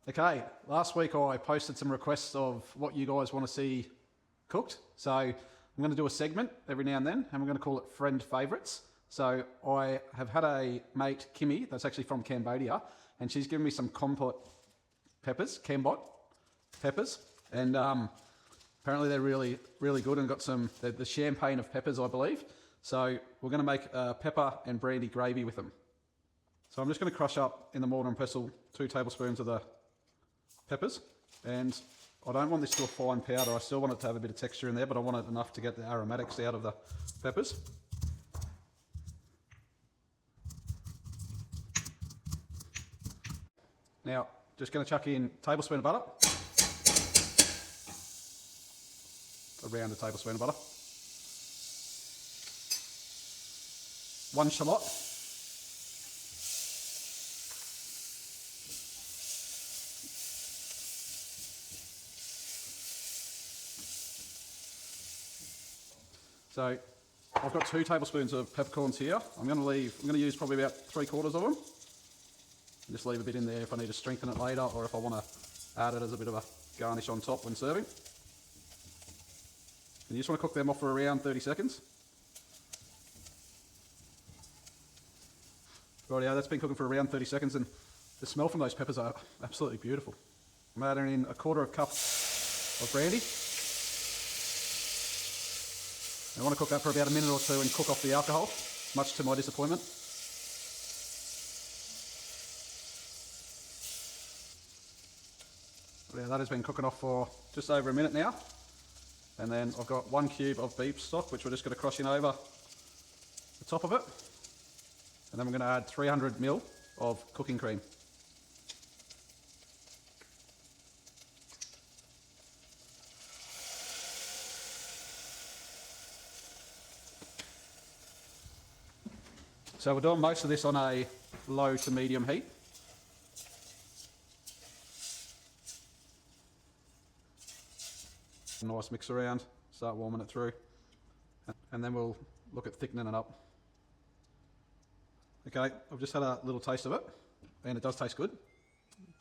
Okay, last week I posted some requests of what you guys want to see cooked. So I'm going to do a segment every now and then, and we're going to call it Friend Favourites. So I have had a mate, Kimmy, that's actually from Cambodia, and she's given me some Kampot peppers, and apparently they're really, really good and got some, the champagne of peppers, I believe. So we're going to make pepper and brandy gravy with them. So I'm just going to crush up in the mortar and pestle 2 tablespoons of the peppers, and I don't want this to a fine powder. I still want it to have a bit of texture in there, but I want it enough to get the aromatics out of the peppers. Now, just going to chuck in a tablespoon of butter, around a tablespoon of butter, 1 shallot, so I've got 2 tablespoons of peppercorns here. I'm going to use probably about 3/4 of them. And just leave a bit in there if I need to strengthen it later, or if I want to add it as a bit of a garnish on top when serving. And you just want to cook them off for around 30 seconds. Rightio, that's been cooking for around 30 seconds, and the smell from those peppers are absolutely beautiful. I'm adding in 1/4 cup of brandy. I want to cook that for about a minute or 2 and cook off the alcohol, much to my disappointment. Yeah, that has been cooking off for just over a minute now. And then I've got 1 cube of beef stock, which we're just going to crush in over the top of it. And then we're going to add 300 ml of cooking cream. So we're doing most of this on a low to medium heat. Nice mix around, start warming it through, and then we'll look at thickening it up. Okay, I've just had a little taste of it, and it does taste good.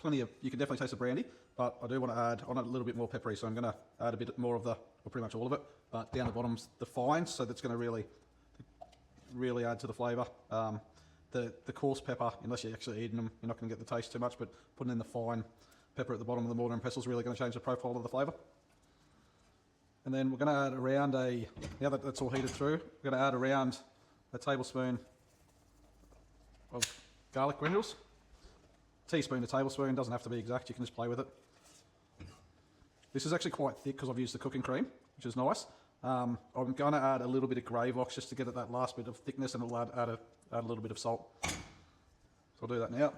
You can definitely taste the brandy, but I do want to add on it a little bit more peppery, so I'm going to add a bit more of or pretty much all of it, but down the bottom's the fines, so that's going to really add to the flavour. The coarse pepper, unless you're actually eating them, you're not going to get the taste too much, but putting in the fine pepper at the bottom of the mortar and pestle is really going to change the profile of the flavour. And then we're going to add around now that that's all heated through, we're going to add around a tablespoon of garlic granules. Teaspoon to tablespoon, doesn't have to be exact, you can just play with it. This is actually quite thick because I've used the cooking cream, which is nice. I'm going to add a little bit of Gravox just to get it that last bit of thickness, and it'll add a little bit of salt. So I'll do that now.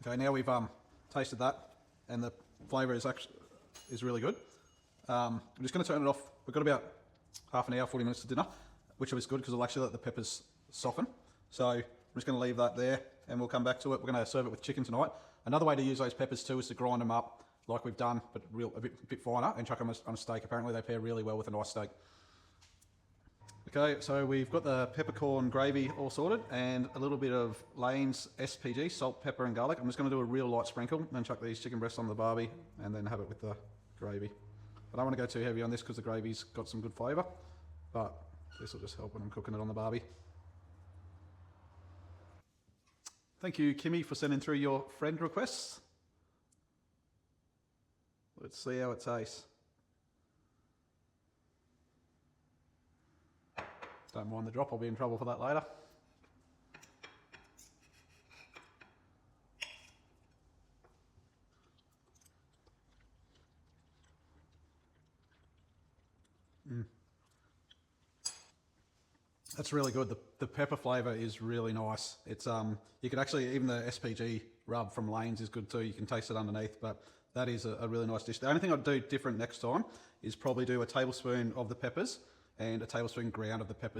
Okay, now we've tasted that, and the flavour is really good. I'm just going to turn it off. We've got about half an hour, 40 minutes to dinner, which is good because it'll actually let the peppers soften. So I'm just going to leave that there, and we'll come back to it. We're going to serve it with chicken tonight. Another way to use those peppers too is to grind them up like we've done, but a bit finer, and chuck them on a steak. Apparently they pair really well with a nice steak. Okay, so we've got the peppercorn gravy all sorted, and a little bit of Lane's SPG, salt, pepper and garlic. I'm just going to do a real light sprinkle, and then chuck these chicken breasts on the barbie, and then have it with the gravy. I don't want to go too heavy on this because the gravy's got some good flavour, but this will just help when I'm cooking it on the barbie. Thank you, Kimmy, for sending through your friend requests. Let's see how it tastes. Don't mind the drop, I'll be in trouble for that later. That's really good. The pepper flavour is really nice. It's you could actually, even the SPG rub from Lane's is good too. You can taste it underneath, but that is a really nice dish. The only thing I'd do different next time is probably do a tablespoon of the peppers and a tablespoon ground of the peppers.